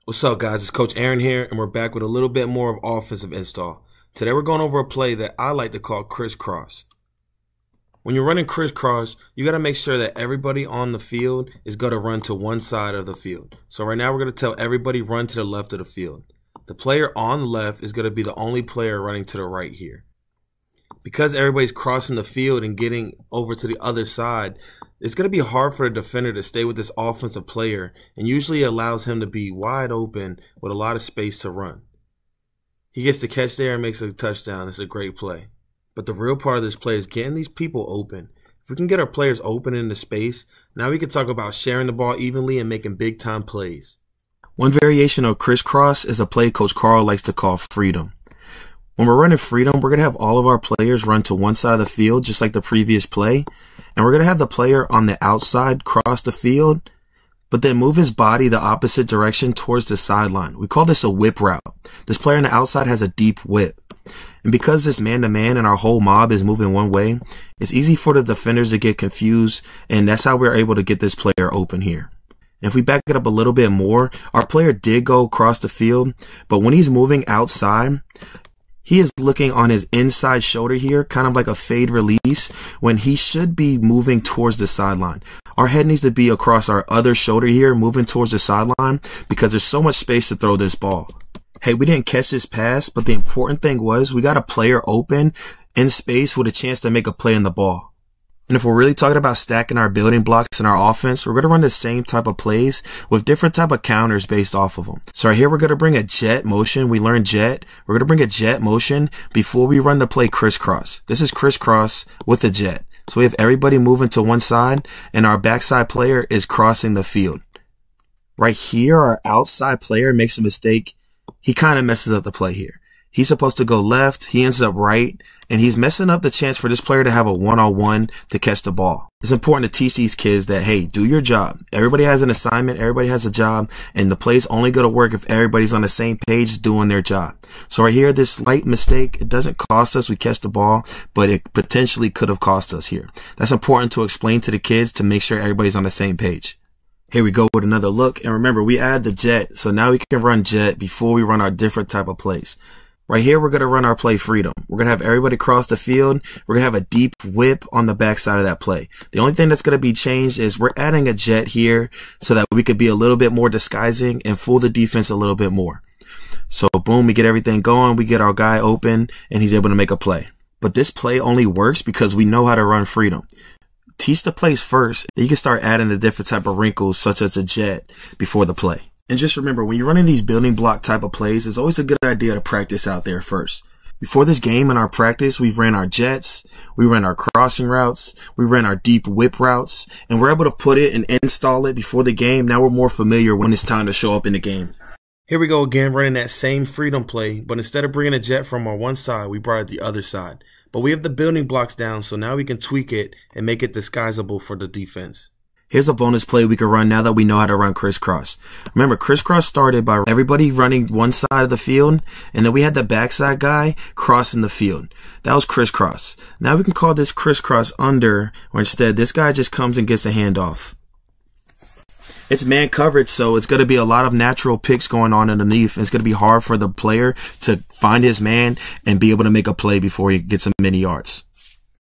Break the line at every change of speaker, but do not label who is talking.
What's up, guys? It's Coach Aaron here, and we're back with a little bit more of offensive install. Today we're going over a play that I like to call Criss Cross. When you're running Criss Cross, you got to make sure that everybody on the field is going to run to one side of the field. So right now we're going to tell everybody run to the left of the field. The player on the left is going to be the only player running to the right here. Because everybody's crossing the field and getting over to the other side, it's going to be hard for a defender to stay with this offensive player, and usually allows him to be wide open with a lot of space to run. He gets the catch there and makes a touchdown. It's a great play. But the real part of this play is getting these people open. If we can get our players open into space, now we can talk about sharing the ball evenly and making big-time plays. One variation of Criss Cross is a play Coach Carl likes to call freedom. When we're running freedom, we're going to have all of our players run to one side of the field, just like the previous play. And we're going to have the player on the outside cross the field, but then move his body the opposite direction towards the sideline. We call this a whip route. This player on the outside has a deep whip. And because this man-to-man and our whole mob is moving one way, it's easy for the defenders to get confused, and that's how we're able to get this player open here. And if we back it up a little bit more, our player did go across the field, but when he's moving outside, he is looking on his inside shoulder here, kind of like a fade release, when he should be moving towards the sideline. Our head needs to be across our other shoulder here, moving towards the sideline, because there's so much space to throw this ball. Hey, we didn't catch this pass, but the important thing was we got a player open in space with a chance to make a play in the ball. And if we're really talking about stacking our building blocks in our offense, we're going to run the same type of plays with different type of counters based off of them. So right here, we're going to bring a jet motion. We learned jet. We're going to bring a jet motion before we run the play Criss Cross. This is Criss Cross with a jet. So we have everybody moving to one side, and our backside player is crossing the field. Right here, our outside player makes a mistake. He kind of messes up the play here. He's supposed to go left. He ends up right, and he's messing up the chance for this player to have a one-on-one to catch the ball. It's important to teach these kids that, hey, do your job. Everybody has an assignment. Everybody has a job, and the play's only going to work if everybody's on the same page doing their job. So right here, this slight mistake, it doesn't cost us. We catch the ball, but it potentially could have cost us here. That's important to explain to the kids to make sure everybody's on the same page. Here we go with another look. And remember, we add the jet, so now we can run jet before we run our different type of plays. Right here, we're going to run our play freedom. We're going to have everybody cross the field. We're going to have a deep whip on the backside of that play. The only thing that's going to be changed is we're adding a jet here so that we could be a little bit more disguising and fool the defense a little bit more. So boom, we get everything going. We get our guy open, and he's able to make a play. But this play only works because we know how to run freedom. Teach the plays first, then you can start adding the different type of wrinkles such as a jet before the play. And just remember, when you're running these building block type of plays, it's always a good idea to practice out there first. Before this game in our practice, we've ran our jets, we ran our crossing routes, we ran our deep whip routes, and we're able to put it and install it before the game. Now we're more familiar when it's time to show up in the game. Here we go again, running that same freedom play, but instead of bringing a jet from our one side, we brought it the other side. But we have the building blocks down, so now we can tweak it and make it disguisable for the defense. Here's a bonus play we can run now that we know how to run Criss Cross. Remember, Criss Cross started by everybody running one side of the field, and then we had the backside guy crossing the field. That was Criss Cross. Now we can call this Criss Cross under, or instead this guy just comes and gets a handoff. It's man coverage, so it's going to be a lot of natural picks going on underneath. It's going to be hard for the player to find his man and be able to make a play before he gets a many yards.